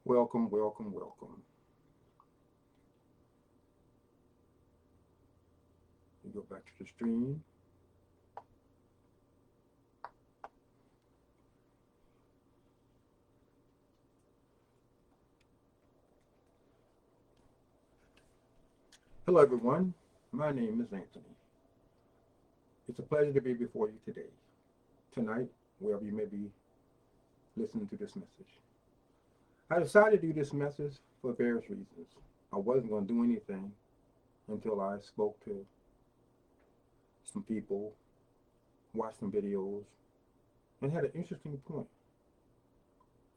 Welcome, welcome, welcome. We go back to the stream. Hello, everyone. My name is Anthony. It's a pleasure to be before you today, tonight, wherever you may be listening to this message. I decided to do this message for various reasons. I wasn't going to do anything until I spoke to some people, watched some videos, and had an interesting point.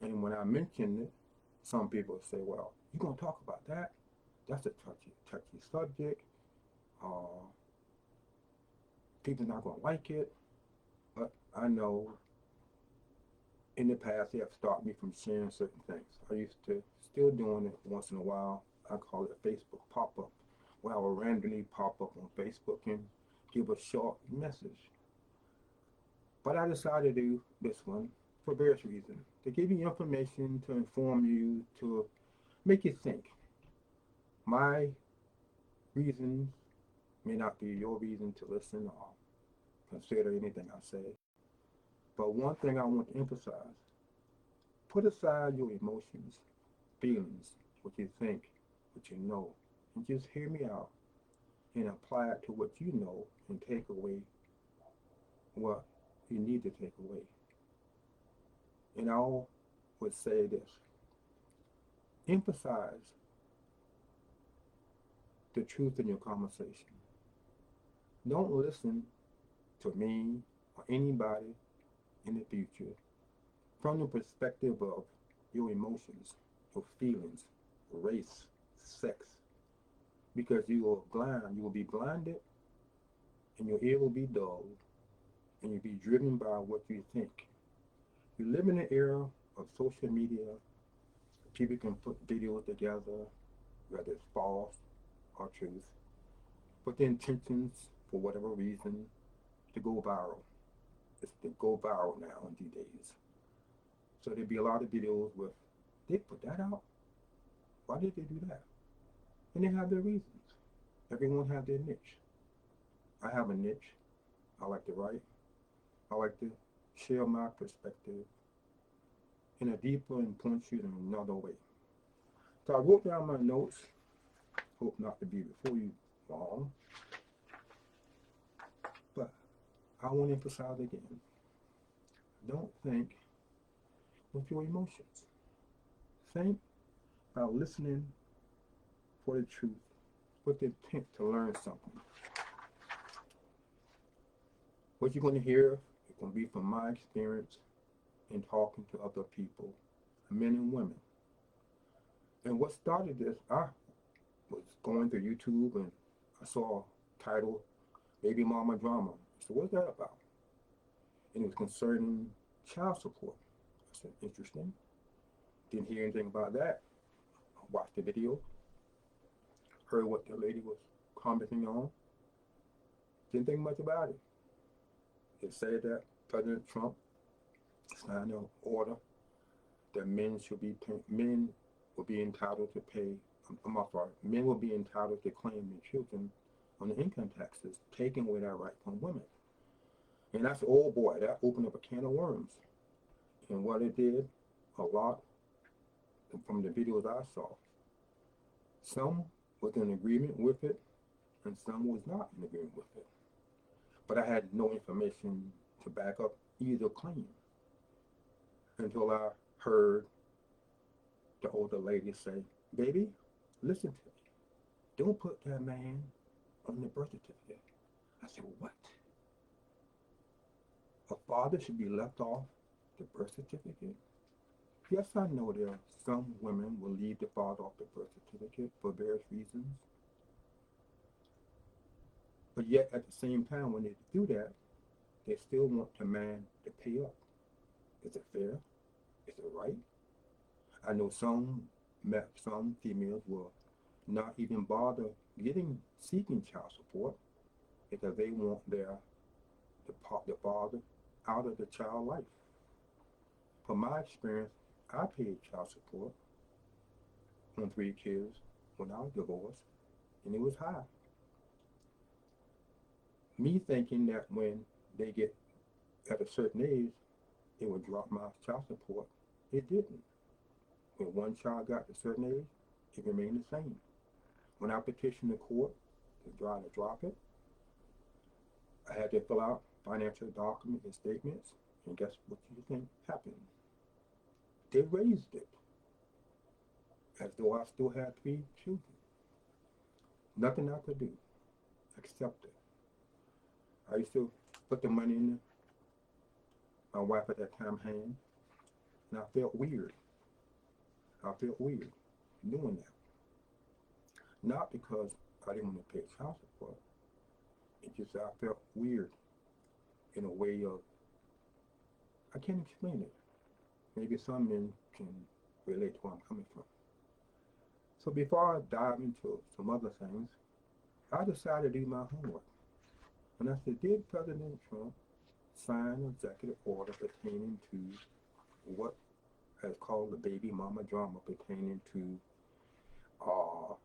And when I mentioned it, some people say, well, you're going to talk about that? That's a touchy subject. Uh, People are not going to like it. But I know in the past they have stopped me from sharing certain things. I used to still doing it once in a while. I call it Facebook pop-up, where I will randomly pop up on Facebook and give a short message. But I decided to do this one for various reasons. To give you information, to inform you, to make you think. My reasons may not be your reason to listen or consider anything I say. But one thing I want to emphasize, put aside your emotions, feelings, what you think, what you know, and just hear me out and apply it to what you know and take away what you need to take away. And I would say this, emphasize the truth in your conversation. Don't listen to me or anybody in the future from the perspective of your emotions, your feelings, race, sex, because you will be blinded, and your ear will be dulled, and you'll be driven by what you think. We live in an era of social media. People can put videos together, whether it's false or truth, with the intentions, for whatever reason, to go viral. It's to go viral now in these days. So there'd be a lot of videos with, they put that out? Why did they do that? And they have their reasons. Everyone have their niche. I have a niche. I like to write. I like to share my perspective in a deeper and point you in another way. So I wrote down my notes. Hope not to be before you long, but I want to emphasize again. Don't think with your emotions. Think by listening for the truth with the intent to learn something. What you're going to hear is going to be from my experience in talking to other people, men and women. And what started this, I was going through YouTube and I saw a title, Baby Mama Drama. I said, what's that about? And it was concerning child support. I said, interesting. Didn't hear anything about that. I watched the video, heard what the lady was commenting on. Didn't think much about it. It said that President Trump signed an order that men will be entitled to pay. I'm sorry, men will be entitled to claim their children on the income taxes, taking away that right from women. And that's, oh boy, that opened up a can of worms. And what it did, a lot from the videos I saw, some was in agreement with it, and some was not in agreement with it. But I had no information to back up either claim until I heard the older lady say, baby, listen to me. Don't put that man on the birth certificate. I said, what? A father should be left off the birth certificate? Yes, I know there are some women will leave the father off the birth certificate for various reasons. But yet, at the same time, when they do that, they still want the man to pay up. Is it fair? Is it right? I know some females will not even bother seeking child support because they want the father out of the child life. From my experience, I paid child support on 3 kids when I was divorced, and it was high. Me thinking that when they get at a certain age, it would drop my child support. It didn't. When one child got to a certain age, it remained the same. When I petitioned the court to try to drop it, I had to fill out financial documents and statements, and guess what you think happened? They raised it as though I still had 3 children. Nothing I could do except it. I used to put the money in my wife at that time hand, and I felt weird. I felt weird doing that. Not because I didn't want to pay child support. It just I felt weird in a way of I can't explain it. Maybe some men can relate to where I'm coming from. So before I dive into some other things, I decided to do my homework. And I said, did President Trump sign an executive order pertaining to what is called the baby mama drama pertaining to child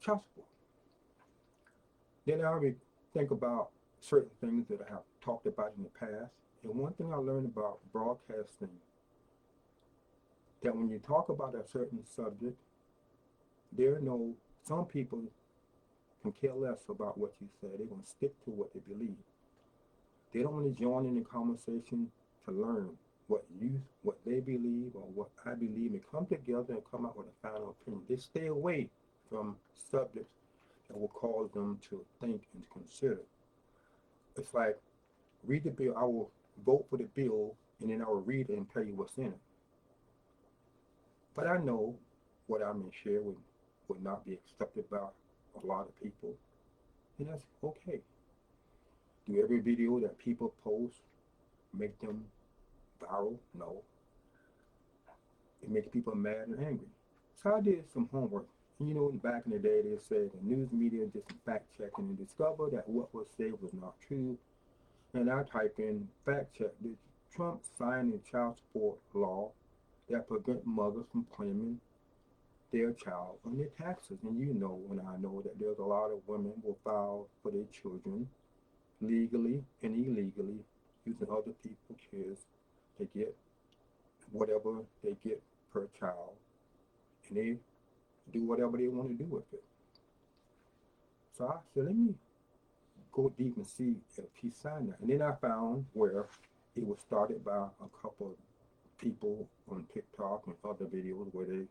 support? Then I would think about certain things that I have talked about in the past. And one thing I learned about broadcasting, that when you talk about a certain subject, some people can care less about what you say. They're going to stick to what they believe. They don't want to join in the conversation to learn what they believe or what I believe and come together and come out with a final opinion. They stay away from subjects that will cause them to think and to consider. It's like, read the bill, I will vote for the bill, and then I will read it and tell you what's in it. But I know what I may share would not be accepted by a lot of people, and that's okay. Do every video that people post make them viral? No. It makes people mad and angry. So I did some homework. Back in the day, they said the news media did some fact checking and discovered that what was said was not true. And I typed in fact check. Did Trump sign a child support law that prevent mothers from claiming their child on their taxes? And and I know that there's a lot of women will file for their children legally and illegally using other people's kids to get whatever they get per child, and they do whatever they want to do with it. So I said, let me go deep and see if he signed that. And then I found where it was started by a couple of people on TikTok and other videos where they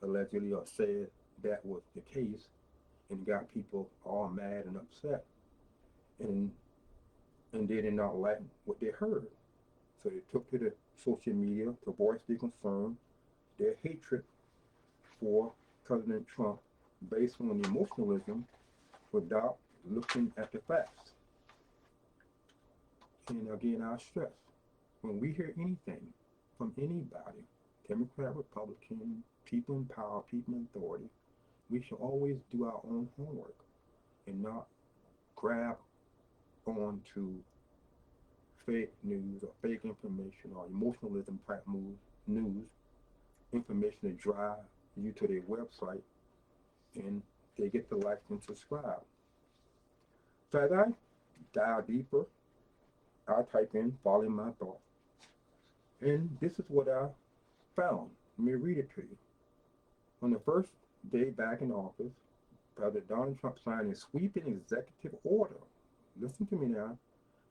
allegedly or said that was the case, and got people all mad and upset. And they did not like what they heard. So they took to the social media to voice their concern, their hatred for President Trump based on emotionalism without looking at the facts. And again, I stress, when we hear anything from anybody, Democrat, Republican, people in power, people in authority, we should always do our own homework and not grab onto fake news or fake information or emotionalism type news information to drive you to their website and they get to like and subscribe. So as I dive deeper, I type in following my thought. And this is what I found. Let me read it to you. On the first day back in office, President Donald Trump signed a sweeping executive order. Listen to me now.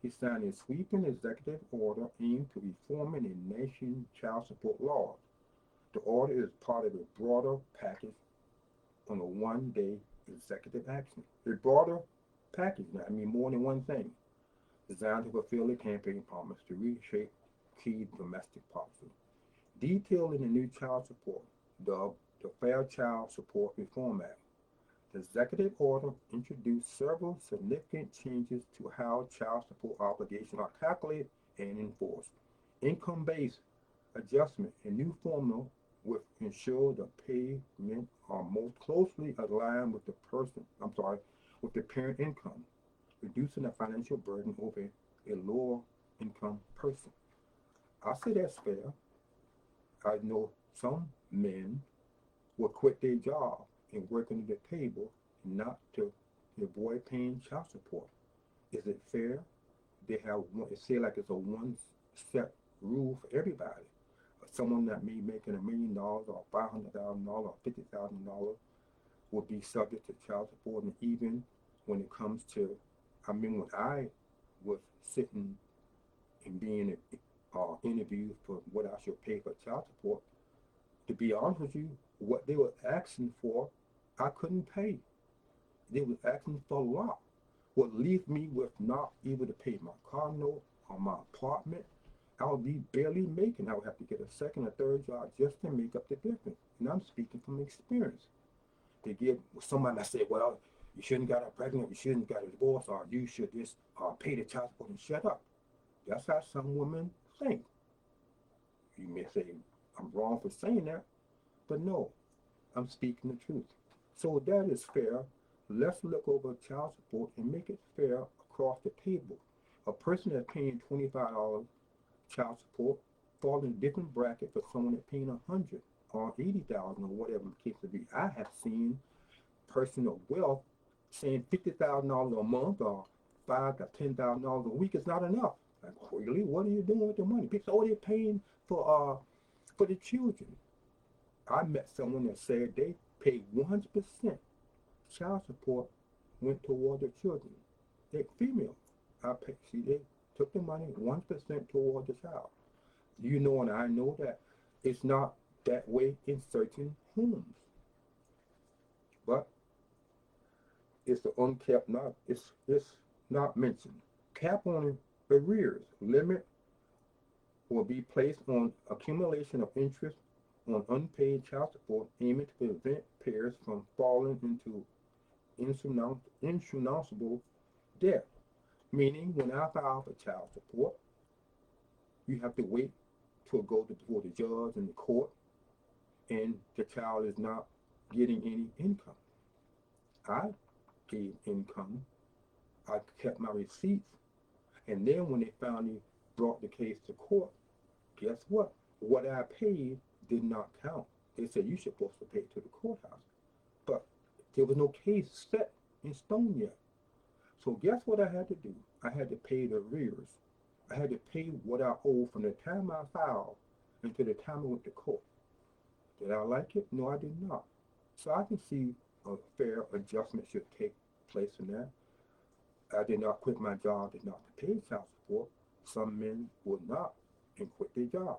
He signed a sweeping executive order aimed to reforming the nation's child support laws. The order is part of a broader package on a one-day executive action. A broader package, now, I mean more than one thing, designed to fulfill the campaign promise to reshape key domestic policy. Detailed in the new child support, dubbed the Fair Child Support Reform Act. The executive order introduced several significant changes to how child support obligations are calculated and enforced. Income-based adjustment, a new formula will ensure the payment are most closely aligned with with the parent income, reducing the financial burden over a lower income person. I say that's fair. I know some men will quit their job and work under the table not to avoid paying child support. Is it fair? They have one, it say like it's a one set rule for everybody. Someone that may making $1 million or $500,000 or $50,000 will be subject to child support, and even when it comes to, I mean, when I was sitting and being interviewed for what I should pay for child support, to be honest with you, what they were asking for, I couldn't pay. They were asking for a lot. What leaves me with not able to pay my car note or my apartment, I would be barely making. I would have to get a second or third job just to make up the difference. And I'm speaking from experience. They give somebody that say, well, you shouldn't got her pregnant, you shouldn't got a divorce, or you should just pay the child support and shut up. That's how some women think. You may say I'm wrong for saying that, but no, I'm speaking the truth. So that is fair. Let's look over child support and make it fair across the table. A person that's paying $25 child support falls in a different bracket for someone that's paying $100 or $80,000 or whatever the case may be. I have seen person of wealth saying $50,000 a month or $5,000 to $10,000 a week is not enough. Like, really? What are you doing with the money? People, oh, they're paying for the children. I met someone that said they paid 100% child support went toward the children. They're female. They took the money 1% toward the child. You know, and I know that it's not that way in certain homes. But it's the unkept not it's not mentioned. Cap on arrears. Limit will be placed on accumulation of interest on unpaid child support, aiming to prevent payers from falling into insurmountable debt. Meaning, when I file for child support, you have to wait till it goes before the judge and the court, and the child is not getting any income. I gave income. I kept my receipts, and then when they finally brought the case to court, guess what? What I paid did not count. They said you supposed to pay to the courthouse, but there was no case set in stone yet. So guess what I had to do? I had to pay the arrears. I had to pay what I owed from the time I filed until the time I went to court. Did I like it? No, I did not. So I can see a fair adjustment should take place in that. I did not quit my job, did not pay child support. Some men would not and quit their job.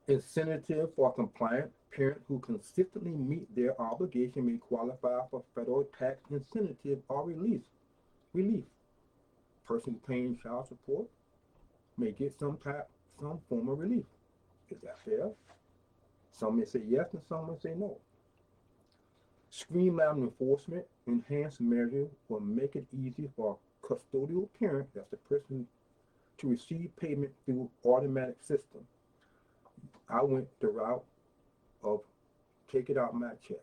Incentive for compliant parents who consistently meet their obligation may qualify for federal tax incentive or relief. Person paying child support may get some form of relief. Is that fair? Some may say yes and some may say no. Streamlined enforcement, enhanced measures will make it easy for custodial parent, that's the person, to receive payment through automatic system. I went the route of take it out my check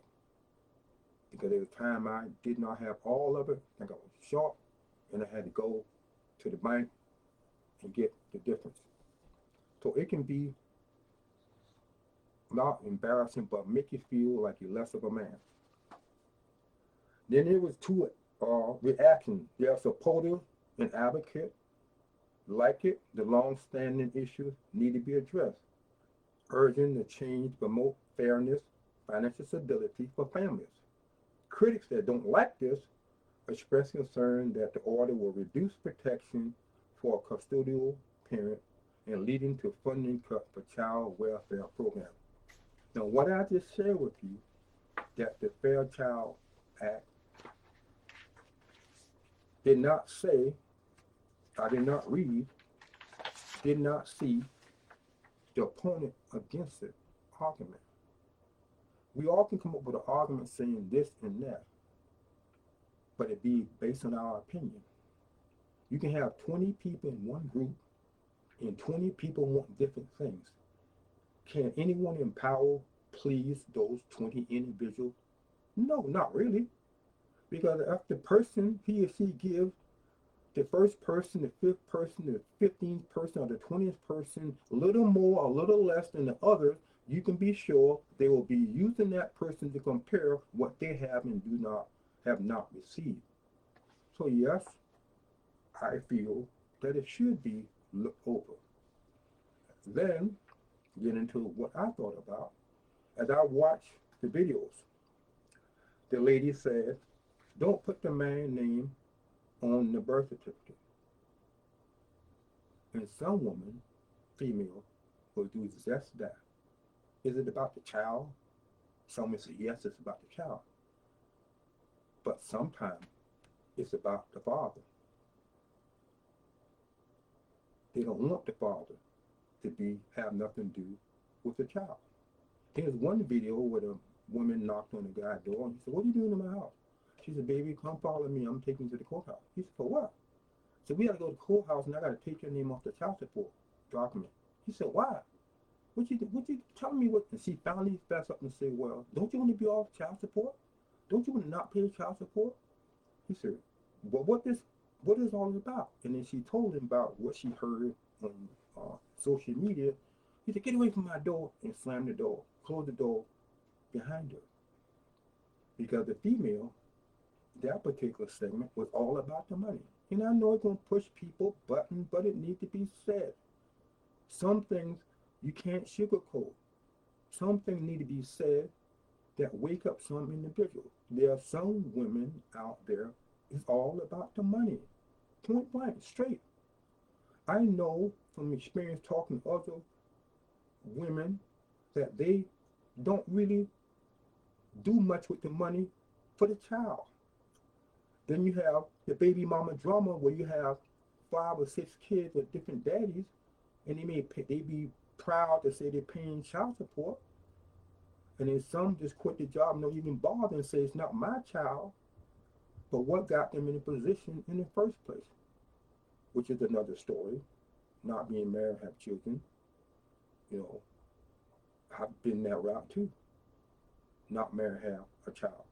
because at the time I did not have all of it. I think I was short, and I had to go to the bank and get the difference. So it can be not embarrassing, but make you feel like you're less of a man. Then there was two reactions. They are supportive and advocate. Like it, the long-standing issues need to be addressed. Urging the change to promote fairness, financial stability for families. Critics that don't like this express concern that the order will reduce protection for a custodial parent and leading to funding cuts for child welfare programs. Now, what I just shared with you, that the Fairchild Act did not say, I did not read, did not see the opponent against it argument. We all can come up with an argument saying this and that, but it be based on our opinion. You can have 20 people in one group and 20 people want different things. Can anyone empower, please those 20 individuals? No, not really. Because if the person, he or she gives the first person, the fifth person, the 15th person, or the 20th person a little more, a little less than the others, you can be sure they will be using that person to compare what they have and do not have not received. So yes, I feel that it should be looked over. Then get into what I thought about as I watched the videos. The lady said, "Don't put the man's name on the birth certificate." And some woman, female, will do just that. Is it about the child? Some will say yes, it's about the child. But sometimes it's about the father. They don't want the father to be have nothing to do with the child. There's one video where the woman knocked on the guy's door and he said, "What are you doing in my house?" She said, "Baby, come follow me. I'm taking you to the courthouse." He said, "For what?" So we got to go to the courthouse and I got to take your name off the child support document. He said, "Why? What you telling me what?" And she finally fessed up and said, "Well, don't you want to be off child support? Don't you want to not pay child support?" He said, "Well, what is all about?" And then she told him about what she heard on social media. He said, "Get away from my door," and slammed the door, closed the door behind her. Because the female, that particular segment was all about the money. And I know it's going to push people button, but it needs to be said. Some things you can't sugarcoat. Some things need to be said that wake up some individuals. There are some women out there, it's all about the money. Point blank, straight. I know from experience talking to other women that they don't really do much with the money for the child. Then you have the baby mama drama where you have 5 or 6 kids with different daddies, and they be proud to say they're paying child support, and then some just quit the job and don't even bother and say it's not my child. But what got them in a position in the first place? Which is another story. Not being married, have children. You know, I've been that route too. Not married, have a child.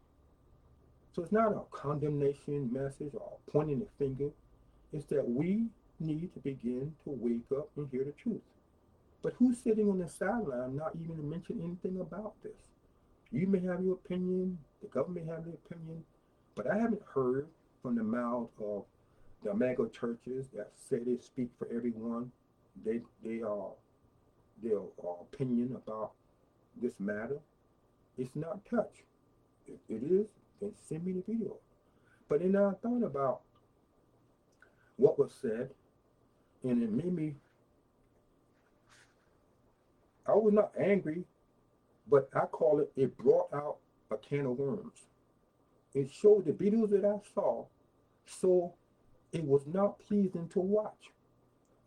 So it's not a condemnation message or pointing the finger. It's that we need to begin to wake up and hear the truth. But who's sitting on the sideline not even to mention anything about this? You may have your opinion, the government may have their opinion, but I haven't heard from the mouth of the mega churches that say they speak for everyone. They are their opinion about this matter. It's not touched. If it is, then send me the video. But then I thought about what was said, and it made me, I was not angry, but I call it brought out a can of worms. It showed the videos that I saw, so it was not pleasing to watch.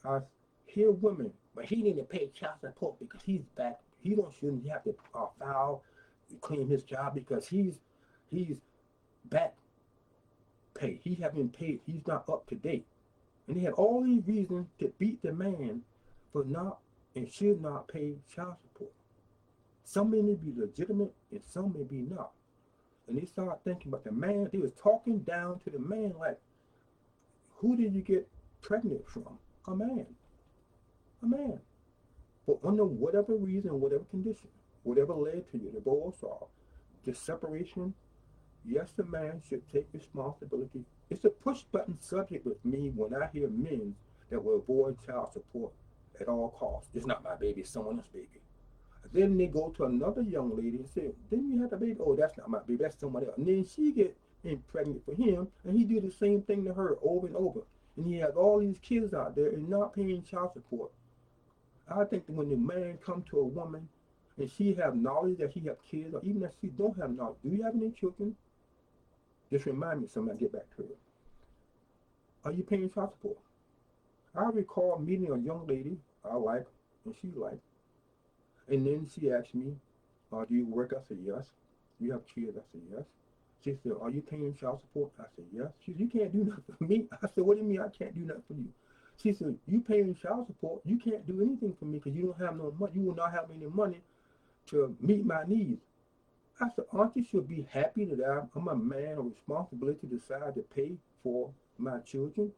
I hear women, but he need to pay child support because he's back. He don't shouldn't have to file claim his job because he's back pay. He haven't paid. He's not up to date, and they have all these reasons to beat the man for not and should not pay child support. Some may be legitimate and some may be not. And they start thinking about the man. They was talking down to the man like, who did you get pregnant from? A man. A man. But under whatever reason, whatever condition, whatever led to your divorce or the separation, yes, the man should take responsibility. It's a push button subject with me when I hear men that will avoid child support at all costs. It's not my baby, it's someone else's baby. Then they go to another young lady and say, "Didn't you have a baby?" "Oh, that's not my baby, that's somebody else." And then she get pregnant for him, and he do the same thing to her over and over. And he has all these kids out there and not paying child support. I think that when the man come to a woman and she have knowledge that he have kids, or even if she don't have knowledge, do you have any children? Just remind me, somebody get back to her. Are you paying child support? I recall meeting a young lady I like and she liked. And then she asked me, "Do you work?" I said, "Yes." "You have kids?" I said, "Yes." She said, "Are you paying child support?" I said, "Yes." She said, "You can't do nothing for me." I said, "What do you mean I can't do nothing for you?" She said, "You paying child support, you can't do anything for me because you don't have no money. You will not have any money to meet my needs." I said, "Aren't you should be happy that I'm a man of responsibility to decide to pay for my children?"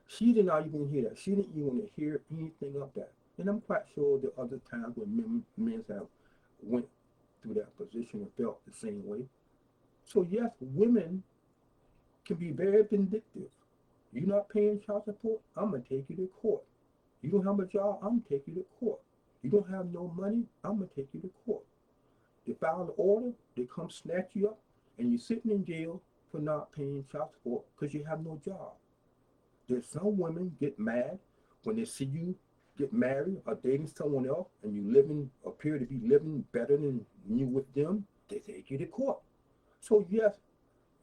She did not even hear that. She didn't even want to hear anything of that. And I'm quite sure there are other times when men have went through that position and felt the same way. So yes, women can be very vindictive. You're not paying child support, I'm gonna take you to court. You don't have a job, I'm gonna take you to court. You don't have no money, I'm gonna take you to court. They file the order, they come snatch you up, and you're sitting in jail for not paying child support because you have no job. There's some women get mad when they see you get married or dating someone else and you living appear to be living better than you with them, they take you to court. So yes,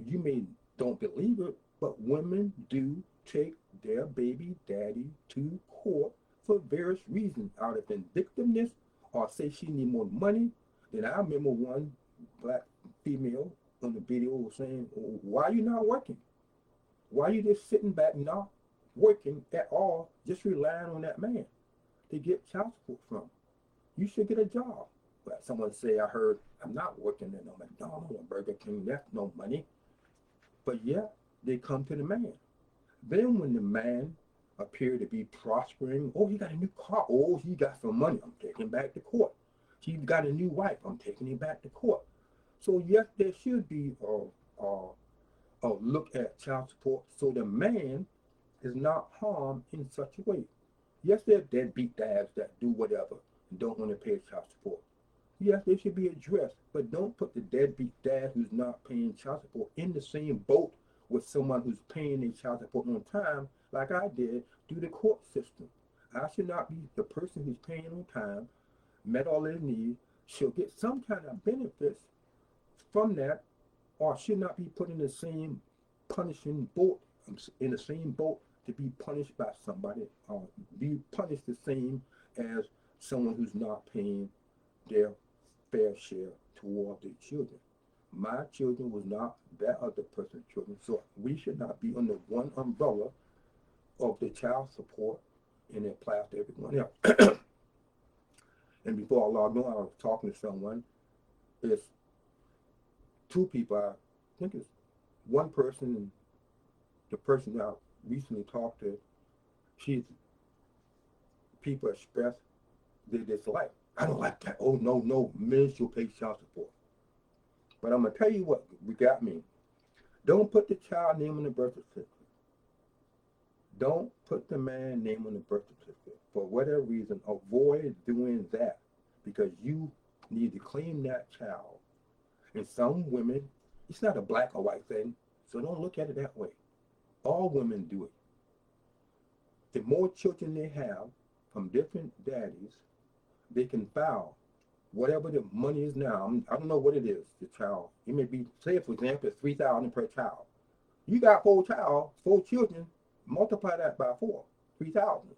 you may don't believe it, but women do take their baby daddy to court for various reasons, out of vindictiveness or say she need more money. Then I remember one black female on the video was saying, why are you not working? Why are you just sitting back not working at all, just relying on that man to get child support from? You should get a job. But someone say, I heard, I'm not working at no McDonald's or Burger King, that's no money. But yeah, they come to the man. Then when the man appear to be prospering, oh, he got a new car, oh, he got some money, I'm taking him back to court. He got a new wife, I'm taking him back to court. So yes, there should be a look at child support so the man is not harmed in such a way. Yes, there are deadbeat dads that do whatever and don't want to pay child support. Yes, they should be addressed, but don't put the deadbeat dad who's not paying child support in the same boat with someone who's paying their child support on time, like I did, through the court system. I should not be the person who's paying on time, met all their needs, should get some kind of benefits from that, or should not be put in the same punishing boat, in the same boat to be punished by somebody, or be punished the same as someone who's not paying their fair share toward their children. My children was not that other person's children, so we should not be under one umbrella of the child support and it applies to everyone else. And before I logged on, I was talking to someone. It's two people. I think it's one person, and the person I recently talked to, she's people express their dislike. I don't like that. Oh, no, no, men should pay child support. But I'm going to tell you what got me. Don't put the child name on the birth certificate. Don't put the man name on the birth certificate. For whatever reason, avoid doing that because you need to claim that child. And some women, it's not a black or white thing, so don't look at it that way. All women do it. The more children they have from different daddies, they can file whatever the money is now. I don't know what it is, the child. It may be, say for example, it's $3,000 per child. You got four children, multiply that by 4, 3,000.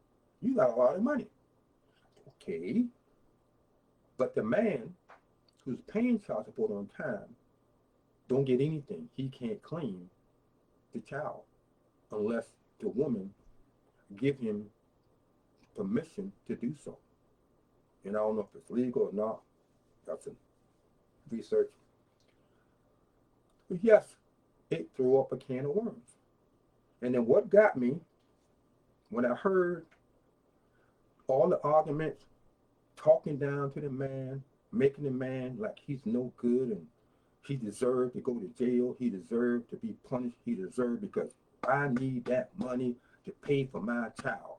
You got a lot of money. Okay. But the man who's paying child support on time don't get anything. He can't claim the child unless the woman give him permission to do so. And I don't know if it's legal or not. That's some research. But yes, it threw up a can of worms. And then what got me, when I heard all the arguments, talking down to the man, making the man like he's no good and he deserved to go to jail, he deserved to be punished, he deserved because I need that money to pay for my child.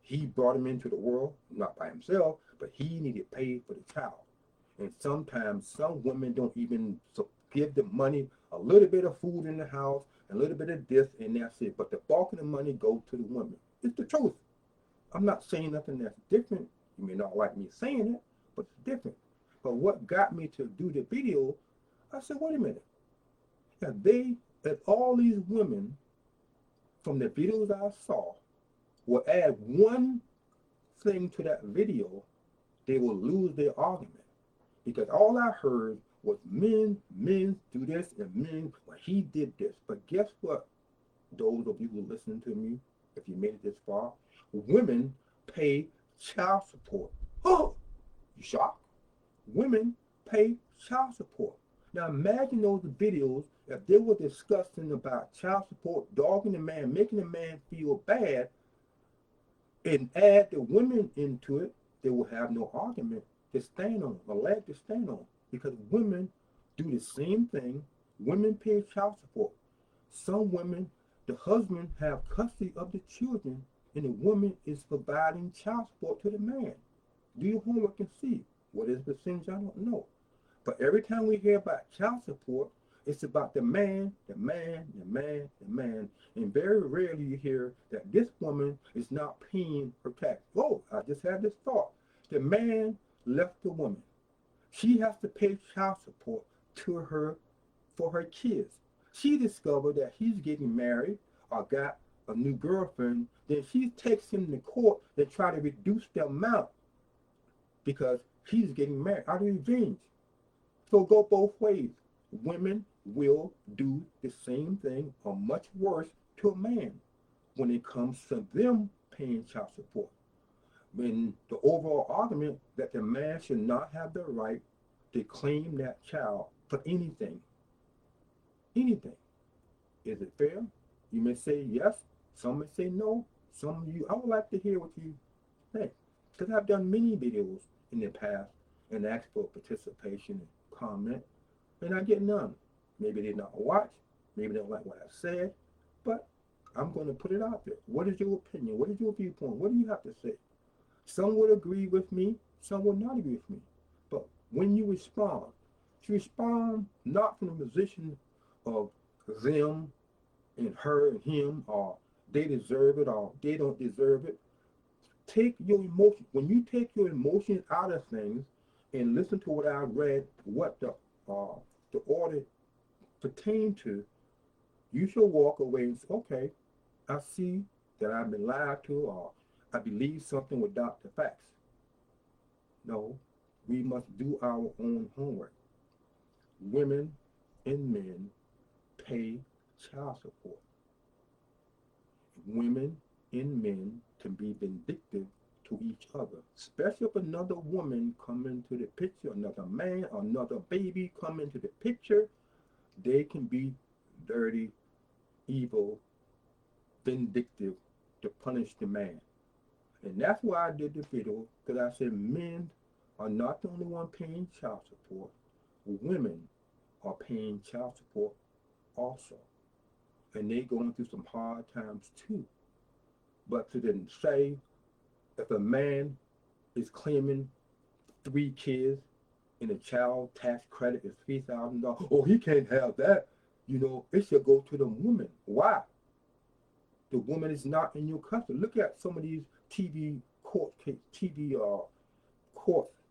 He brought him into the world, not by himself, but he needed to pay for the child. And sometimes some women don't even give the money, a little bit of food in the house, a little bit of this, and that's it. But the bulk of the money goes to the women. It's the truth. I'm not saying nothing that's different. You may not like me saying it, but it's different. But what got me to do the video, I said, wait a minute. If all these women from the videos I saw will add one thing to that video, they will lose their argument. Because all I heard was men do this, and men, well, he did this. But guess what, those of you who are listening to me, if you made it this far, women pay child support. Oh, you shocked? Women pay child support. Now imagine those videos, if they were discussing about child support, dogging the man, making the man feel bad, and add the women into it, they will have no argument to stand on, a leg to stand on, because women do the same thing. Women pay child support. Some women, the husband have custody of the children, and the woman is providing child support to the man. Do your homework and see. What is the percentage? I don't know. But every time we hear about child support, it's about the man, the man, the man, the man. And very rarely you hear that this woman is not paying her tax. Oh, I just had this thought. The man left the woman. She has to pay child support to her for her kids. She discovered that he's getting married or got a new girlfriend. Then she takes him to court to try to reduce the amount because he's getting married out of revenge. So go both ways. Women will do the same thing or much worse to a man when it comes to them paying child support. When the overall argument that the man should not have the right to claim that child for anything. Anything. Is it fair? You may say yes. Some may say no. Some of you, I would like to hear what you think. Because I've done many videos in the past and asked for participation and comment, and I get none. Maybe they not watch. Maybe they don't like what I said. But I'm going to put it out there. What is your opinion? What is your viewpoint? What do you have to say? Some would agree with me. Some would not agree with me. But when you respond not from the position of them and her and him, or they deserve it or they don't deserve it. Take your emotion. When you take your emotions out of things and listen to what I read, what the order pertained to, you shall walk away and say, okay, I see that I've been lied to, or I believe something without the facts. No, we must do our own homework. Women and men pay child support. Women and men can be vindictive to each other, especially if another woman come into the picture, another man, another baby come into the picture. They can be dirty, evil, vindictive to punish the man. And that's why I did the video, because I said men are not the only one paying child support. Women are paying child support also. And they going through some hard times too. But to then say if a man is claiming 3 kids and the child tax credit is $3,000, oh, he can't have that. It should go to the woman. Why? The woman is not in your custody. Look at some of these TV courts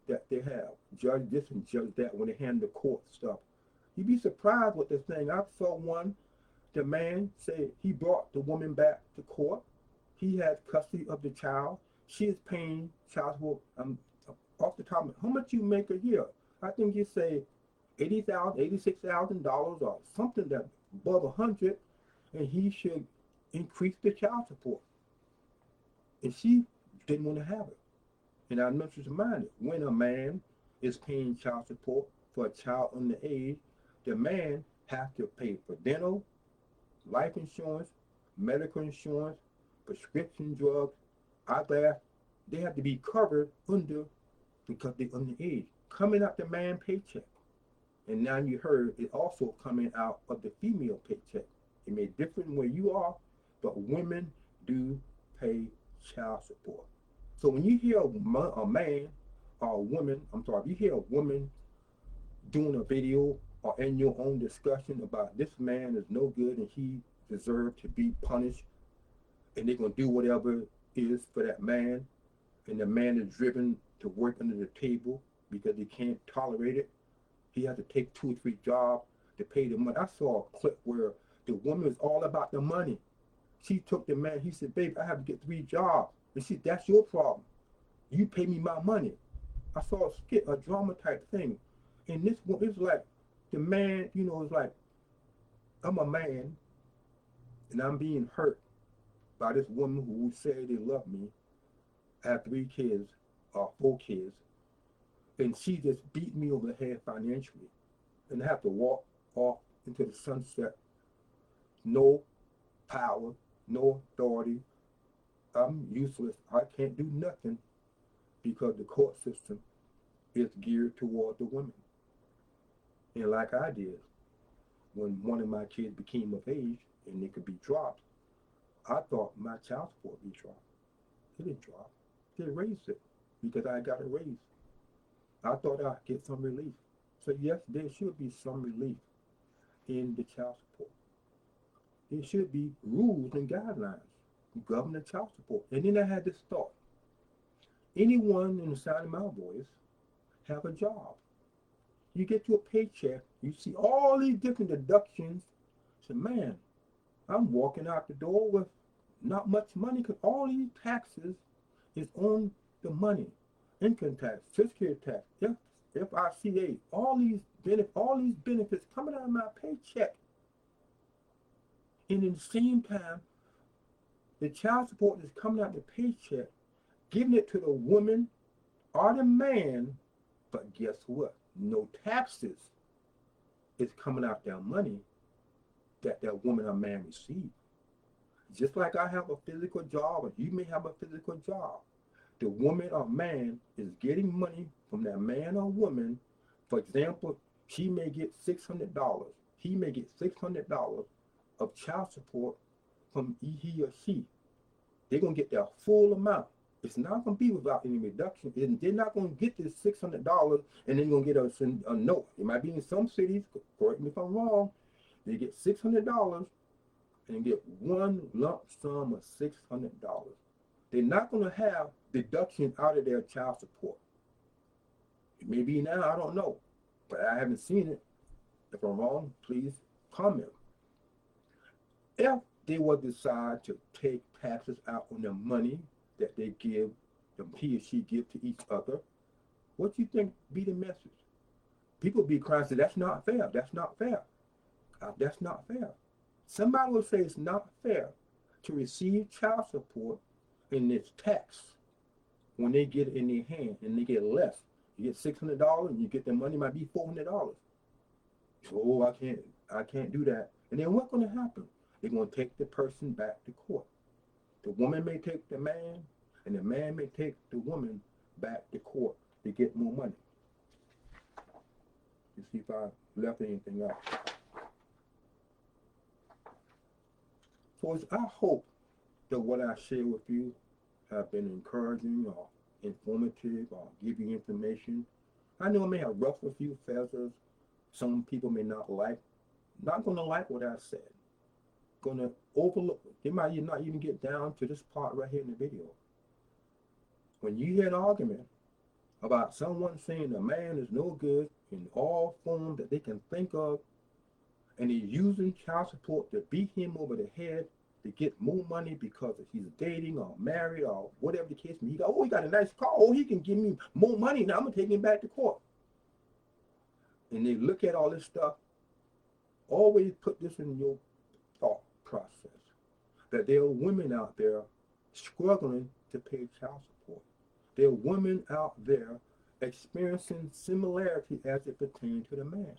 that they have. Judge this and judge that when they handle the court stuff. You'd be surprised with this thing. I saw one. The man said he brought the woman back to court. He has custody of the child. She is paying child support. Off the top of how much you make a year? I think you say $80,000, $86,000 or something that above 100, and he should increase the child support. And she didn't want to have it. And I must remind you, when a man is paying child support for a child under age, the man has to pay for dental, life insurance, medical insurance, prescription drugs, eyeglass. They have to be covered because they're underage. Coming out the man paycheck. And now you heard it also coming out of the female paycheck. It may differ where you are, but women do pay child support. So when you hear a man or a woman, if you hear a woman doing a video or in your own discussion about this man is no good and he deserves to be punished, and they're going to do whatever it is for that man, and the man is driven to work under the table because he can't tolerate it. He has to take 2 or 3 jobs to pay the money. I saw a clip where the woman was all about the money. She took the man, he said, babe, I have to get 3 jobs. And she said, that's your problem. You pay me my money. I saw a skit, a drama type thing. And this one, it's like, the man, it's like, I'm a man, and I'm being hurt by this woman who said they love me. I have 3 kids, or 4 kids, and she just beat me over the head financially. And I have to walk off into the sunset. No power, no authority. I'm useless. I can't do nothing because the court system is geared toward the women. And like I did, when one of my kids became of age and it could be dropped, I thought my child support would be dropped. It didn't drop. They raised it because I got a raise. I thought I'd get some relief. So yes, there should be some relief in the child support. There should be rules and guidelines govern the child support. And then I had this thought. Anyone in the sound of my voice have a job. You get your paycheck, you see all these different deductions. Say, man, I'm walking out the door with not much money because all these taxes is on the money. Income tax, Social Security tax, FICA, all these benefits coming out of my paycheck. And at the same time, the child support is coming out of the paycheck, giving it to the woman or the man, but guess what? No taxes is coming out their money that woman or man received. Just like I have a physical job, and you may have a physical job, the woman or man is getting money from that man or woman. For example, she may get $600. He may get $600 of child support from he or she. They're going to get their full amount. It's not going to be without any reduction. They're not going to get this $600 and then going to get a note. It might be in some cities, correct me if I'm wrong, they get $600 and get one lump sum of $600. They're not going to have deduction out of their child support. It may be now, I don't know, but I haven't seen it. If I'm wrong, please comment. If they will decide to take taxes out on the money that they give, he or she give to each other, what do you think be the message? People be crying and say, that's not fair, that's not fair. That's not fair. Somebody will say it's not fair to receive child support and it's tax when they get it in their hand and they get less. You get $600 and you get the money might be $400. So I can't do that. And then what's going to happen? They're going to take the person back to court. The woman may take the man, and the man may take the woman back to court to get more money. You see if I left anything out. So I hope that what I share with you have been encouraging or informative or give you information. I know it may have ruffled a few feathers. Some people may not going to like what I said. Going to overlook it. They might not even get down to this part right here in the video. When you hear an argument about someone saying a man is no good in all forms that they can think of, and he's using child support to beat him over the head to get more money because he's dating or married or whatever the case may be. He got a nice car. Oh, he can give me more money. Now I'm going to take him back to court. And they look at all this stuff. Always put this in your thought process. That there are women out there struggling to pay child support. There are women out there experiencing similarity as it pertains to the man.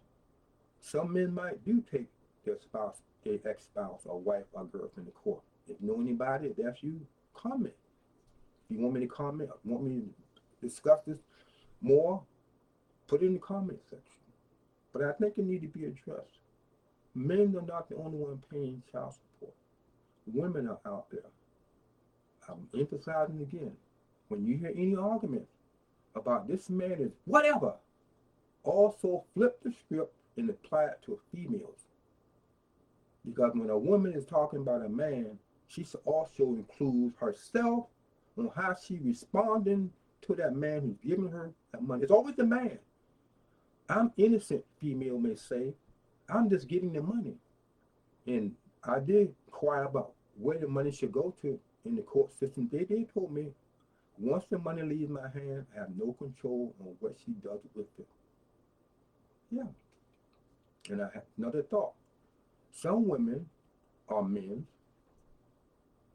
Some men might do take their spouse, their ex-spouse or wife or girlfriend to court. If you know anybody, if that's you, comment. If you want me to comment, want me to discuss this more, put it in the comment section. But I think it needs to be addressed. Men are not the only one paying child support. Women are out there. I'm emphasizing again, when you hear any argument about this man is whatever, also flip the script and apply it to females. Because when a woman is talking about a man, she also includes herself on how she responding to that man who's giving her that money. It's always the man. I'm innocent, female may say. I'm just getting the money. And I did inquire about where the money should go to in the court system. They told me, once the money leaves my hand, I have no control on what she does with it. Yeah. And I have another thought. Some women or men,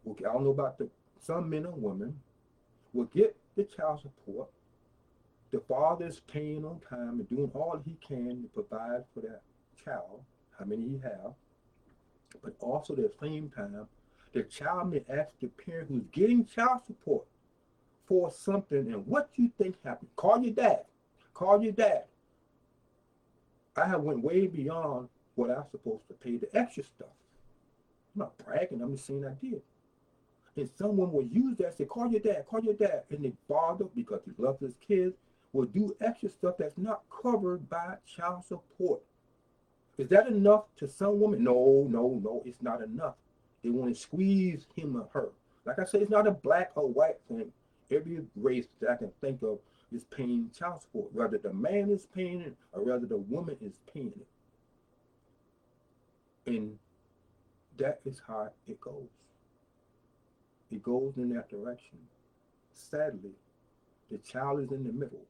okay, I don't know about some men or women, will get the child support. The father is paying on time and doing all he can to provide for that child, how many he have. But also at the same time, the child may ask the parent who's getting child support for something, and what you think happened. Call your dad. Call your dad. I have went way beyond what I'm supposed to pay the extra stuff. I'm not bragging. I'm just saying I did. And someone will use that, say, call your dad. And the father, because he loves his kids, will do extra stuff that's not covered by child support. Is that enough to some women? No, no, no, it's not enough. They want to squeeze him or her. Like I said, it's not a black or white thing. Every race that I can think of is paying child support. Whether the man is paying it or whether the woman is paying it. And that is how it goes. It goes in that direction. Sadly, the child is in the middle.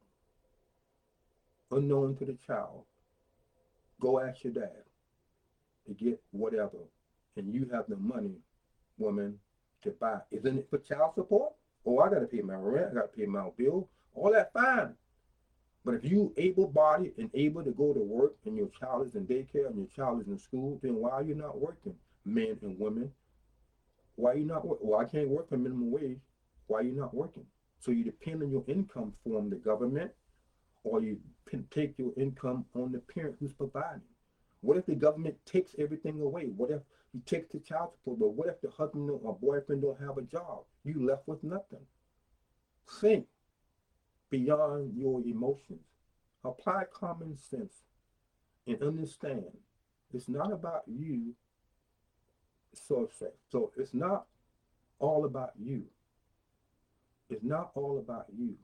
Unknown to the child, go ask your dad to get whatever, and you have the money, woman, to buy. Isn't it for child support? Oh, I got to pay my rent, I got to pay my bill, all that fine. But if you able-bodied and able to go to work and your child is in daycare and your child is in school, then why are you not working, men and women? Why are you not working? Well, I can't work for minimum wage. Why are you not working? So you depend on your income from the government, or you can take your income on the parent who's providing. What if the government takes everything away? What if he takes the child support? But what if the husband or boyfriend don't have a job? You left with nothing. Think beyond your emotions. Apply common sense and understand it's not about you, so to say. So it's not all about you. It's not all about you.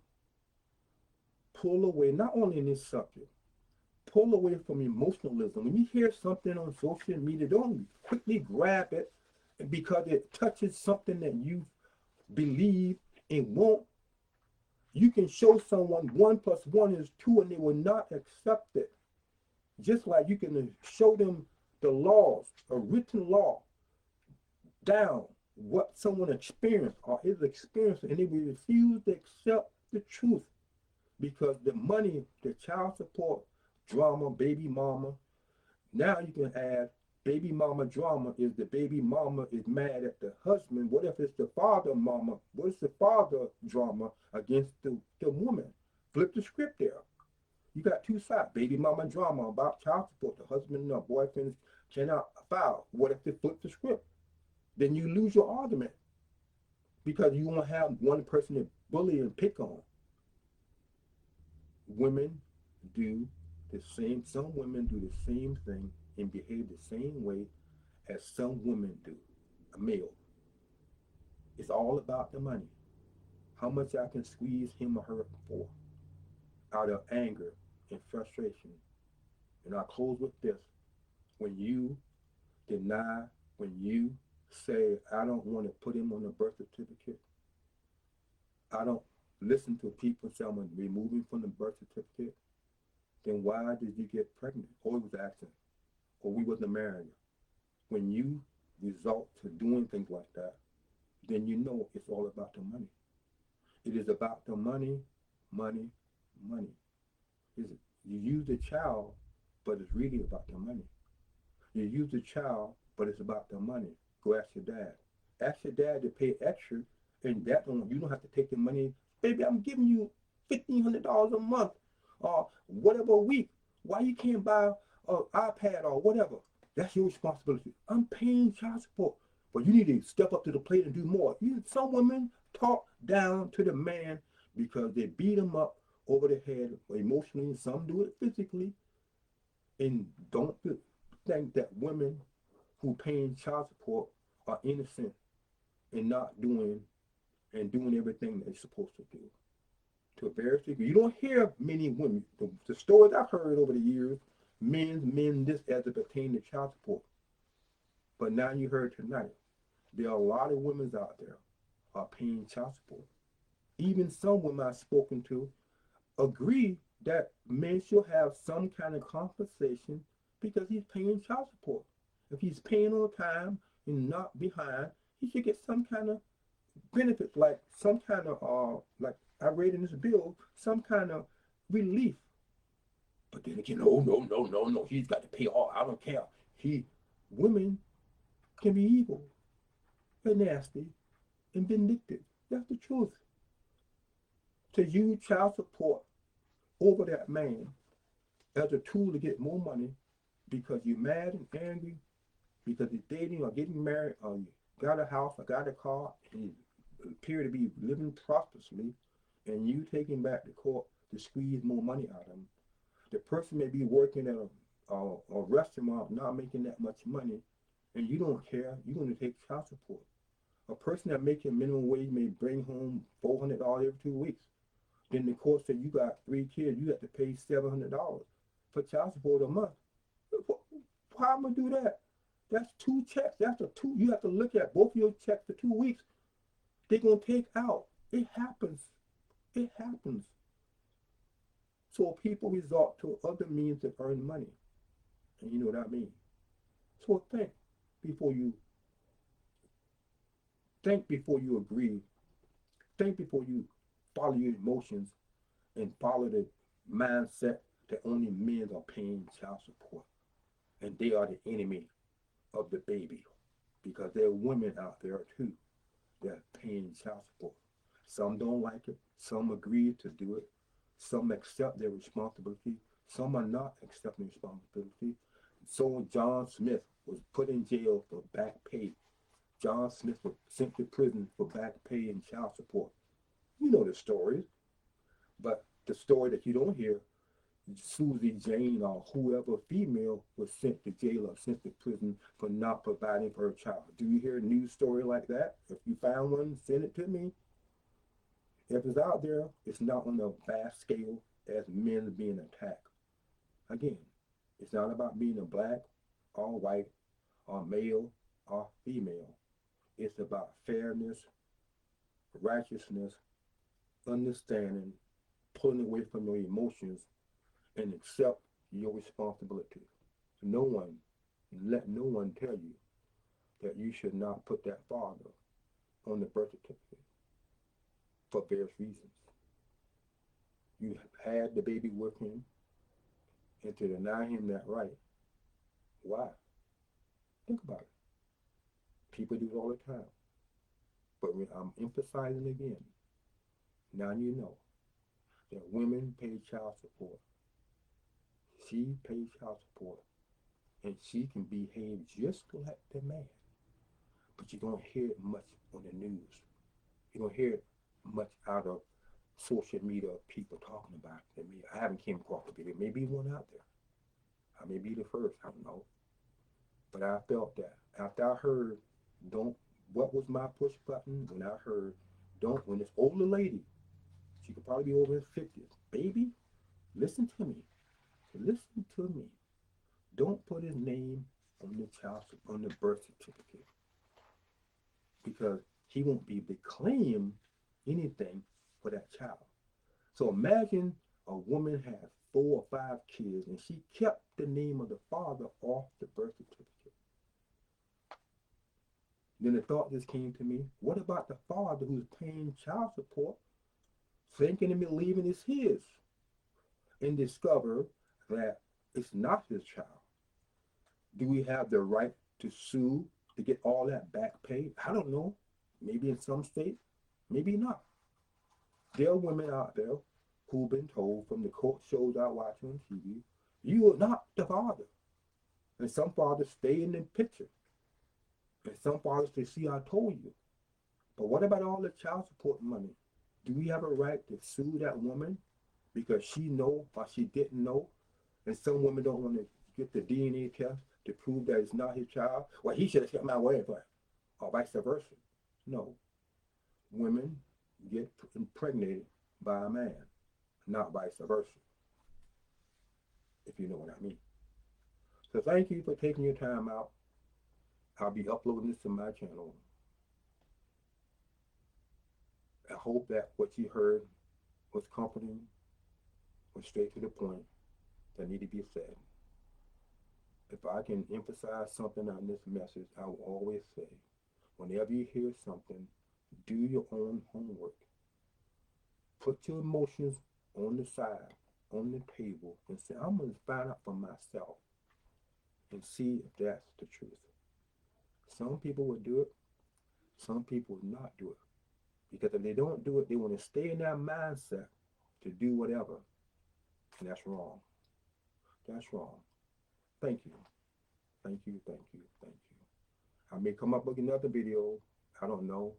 Pull away, not only in this subject, pull away from emotionalism. When you hear something on social media, don't quickly grab it because it touches something that you believe and want. You can show someone 1+1 is 2 and they will not accept it. Just like you can show them the laws, a written law, down what someone experienced or is experiencing, and they will refuse to accept the truth because the money, the child support, drama, baby mama. Now you can add baby mama drama is the baby mama is mad at the husband. What if it's the father mama? What's the father drama against the woman? Flip the script there. You got two sides. Baby mama drama about child support. The husband or boyfriend cannot file. What if they flip the script? Then you lose your argument because you won't have one person to bully and pick on. Women do the same, some women do the same thing and behave the same way as some women do, a male. It's all about the money. How much I can squeeze him or her for out of anger and frustration. And I'll close with this. When you deny, when you say, I don't want to put him on the birth certificate, I don't listen to people say I'm going to remove him from the birth certificate, then why did you get pregnant? Or he was accident, or we wasn't married. When you resort to doing things like that, then you know it's all about the money. It is about the money, money, money. You use the child, but it's really about the money. You use the child, but it's about the money. Go ask your dad. Ask your dad to pay extra, and you don't have to take the money. Baby, I'm giving you $1,500 a month, or whatever a week. Why you can't buy an iPad or whatever? That's your responsibility. I'm paying child support, but you need to step up to the plate and do more. Some women talk down to the man because they beat him up over the head emotionally. Some do it physically, and don't think that women who paying child support are innocent and not doing everything they're supposed to do. To a very degree, you don't hear many women. The stories I've heard over the years, men this as it pertains to child support. But now you heard tonight, there are a lot of women out there are paying child support. Even some women I've spoken to agree that men should have some kind of compensation because he's paying child support. If he's paying on time and not behind, he should get some kind of benefits, like some kind of like I read in this bill, some kind of relief. But then again, no, he's got to pay all. I don't care. Women can be evil and nasty and vindictive. That's the truth. To use child support over that man as a tool to get more money because you're mad and angry because you're dating or getting married or you got a house or got a car and you appear to be living prosperously and you take him back to court to squeeze more money out of him. The person may be working at a restaurant not making that much money and you don't care. You're going to take child support. A person that making minimum wage may bring home $400 every 2 weeks. Then the court said you got 3 kids, you have to pay $700 for child support a month. How am I do that? That's two checks. That's a two. You have to look at both of your checks for 2 weeks. They're gonna take out. It happens. It happens. So people resort to other means to earn money, and you know what I mean. So before you think before you agree. Think before you follow your emotions and follow the mindset that only men are paying child support and they are the enemy of the baby because there are women out there too that are paying child support. Some don't like it, some agree to do it, some accept their responsibility, some are not accepting responsibility. So John Smith was put in jail for back pay. John Smith was sent to prison for back pay and child support. You know the stories, but the story that you don't hear, Susie Jane or whoever female was sent to jail or sent to prison for not providing for her child. Do you hear a news story like that? If you found one, send it to me. If it's out there, it's not on a vast scale as men being attacked. Again, it's not about being a black or white or male or female. It's about fairness, righteousness, understanding, pulling away from your emotions and accept your responsibility. No one, let no one tell you that you should not put that father on the birth certificate for various reasons. You had the baby with him, and to deny him that right, why? Think about it. People do it all the time. But I'm emphasizing again, now you know that women pay child support. She pays child support, and she can behave just like the man. But you don't hear it much on the news. You don't hear it much out of social media people talking about it. I haven't came across it. There may be one out there. I may be the first. I don't know. But I felt that after I heard, don't. What was my push button when I heard, don't. When this older lady, she could probably be over in 50s. Baby, listen to me. Listen to me. Don't put his name on the on the birth certificate because he won't be able to claim anything for that child. So imagine a woman has 4 or 5 kids and she kept the name of the father off the birth certificate. Then the thought just came to me, what about the father who's paying child support, thinking and believing it's his, and discover that it's not his child? Do we have the right to sue to get all that back pay? I don't know. Maybe in some states, maybe not. There are women out there who've been told from the court shows I watch on TV, you are not the father. And some fathers stay in the picture. And some fathers say, see, I told you. But what about all the child support money? Do we have a right to sue that woman because she know or she didn't know? And some women don't want to get the DNA test to prove that it's not his child. Well, he should have kept my word for it, or vice versa. No. Women get impregnated by a man, not vice versa, if you know what I mean. So thank you for taking your time out. I'll be uploading this to my channel. I hope that what you heard was comforting, was straight to the point that need to be said. If I can emphasize something on this message, I will always say, whenever you hear something, do your own homework. Put your emotions on the side, on the table, and say, I'm going to find out for myself and see if that's the truth. Some people will do it, some people will not do it. Because if they don't do it, they want to stay in that mindset to do whatever. And that's wrong. That's wrong. Thank you. Thank you. Thank you. Thank you. I may come up with another video. I don't know.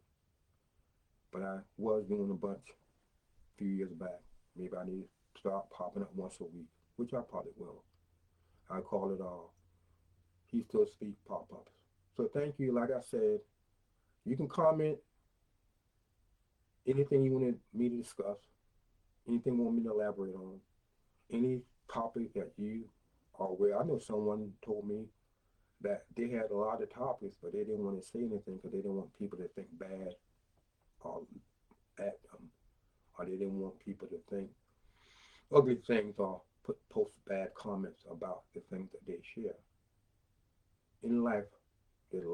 But I was doing a bunch a few years back. Maybe I need to start popping up once a week, which I probably will. I call it He Still Speak pop-ups. So thank you. Like I said, you can comment anything you wanted me to discuss, anything you want me to elaborate on, any topic that you are aware. I know someone told me that they had a lot of topics, but they didn't want to say anything because they didn't want people to think bad um, at them, or they didn't want people to think ugly things or post bad comments about the things that they share. In life, there's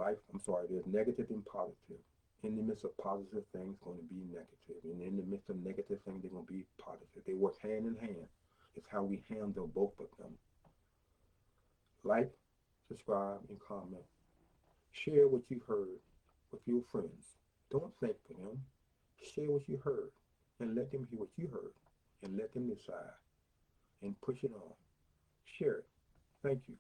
negative and positive. In the midst of positive things, going to be negative. And in the midst of negative things, they're going to be positive. They work hand in hand. It's how we handle both of them. Like, subscribe, and comment. Share what you heard with your friends. Don't think for them. Share what you heard and let them hear what you heard and let them decide and push it on. Share it. Thank you.